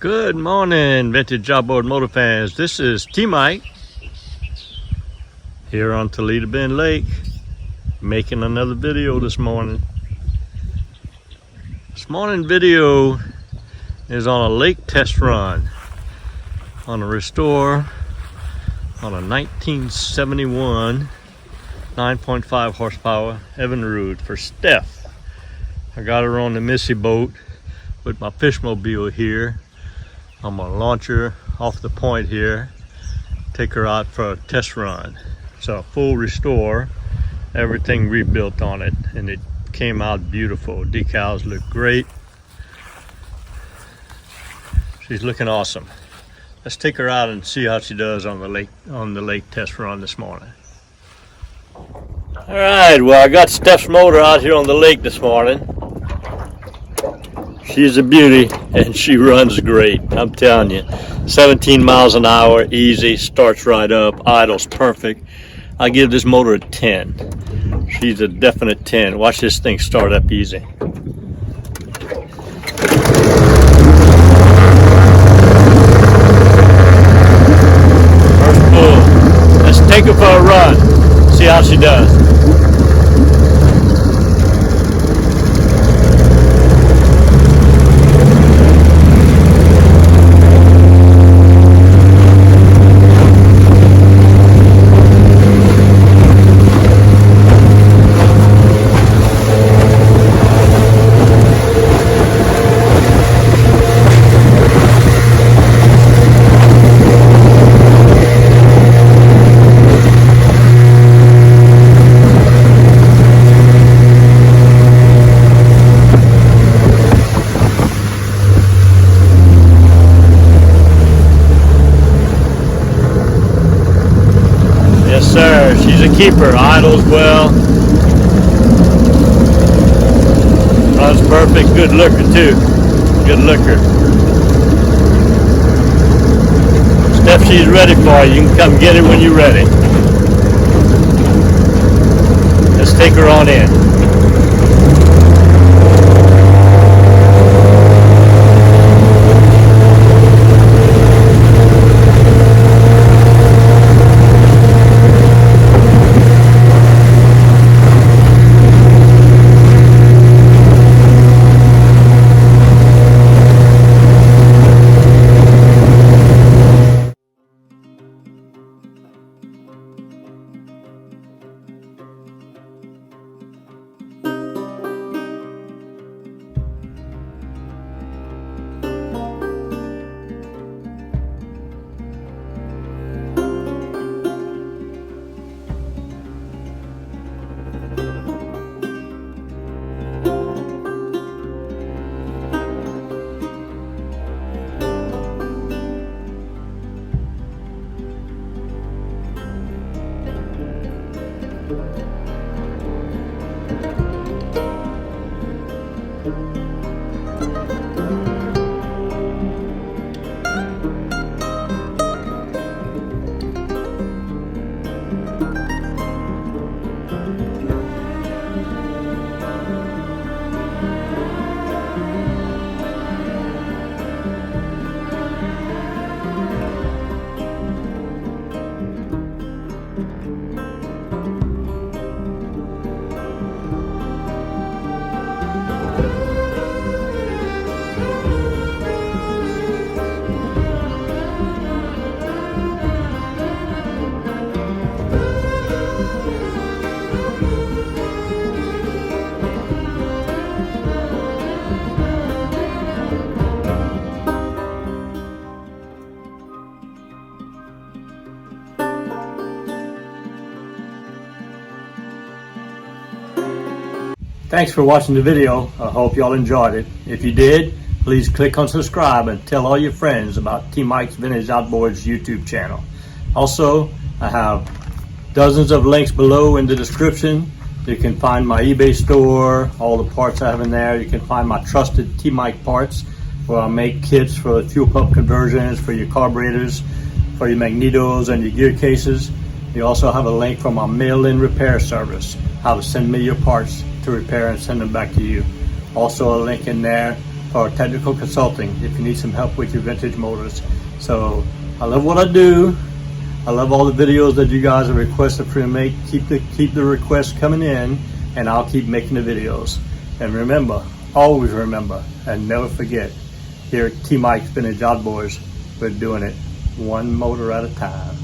Good morning, vintage outboard motor fans. This is T-Mike here on Toledo Bend Lake, making another video this morning. This morning video is on a lake test run on a Restore on a 1971 9.5 horsepower Evinrude for Steph. I got her on the Missy boat with my fishmobile here. I'm gonna launch her off the point here, take her out for a test run. So full Restore, everything rebuilt on it, and it came out beautiful. Decals look great. She's looking awesome. Let's take her out and see how she does on the lake test run this morning. All right, well, I got Steph's motor out here on the lake this morning. She's a beauty and she runs great, I'm telling you. 17 miles an hour, easy, starts right up, idles perfect. I give this motor a 10. She's a definite 10. Watch this thing start up easy. First pull. Let's take her for a run, see how she does. Yes, sir. She's a keeper. Idles well. Runs perfect. Good looker, too. Good looker. Steph, she's ready for you. You can come get her when you're ready. Let's take her on in. Thanks for watching the video. I hope y'all enjoyed it. If you did, please click on subscribe and tell all your friends about T-Mike's Vintage Outboards YouTube channel. Also, I have dozens of links below in the description. You can find my eBay store, all the parts I have in there. You can find my trusted T-Mike parts, where I make kits for fuel pump conversions, for your carburetors, for your magnetos and your gear cases. You also have a link for my mail-in repair service, how to send me your parts to repair and send them back to you. Also a link in there for technical consulting if you need some help with your vintage motors. So I love what I do. I love all the videos that you guys have requested for me to make. Keep the requests coming in, and I'll keep making the videos. And remember, always remember, and never forget, here at T-Mike's Vintage Odd Boys, we're doing it one motor at a time.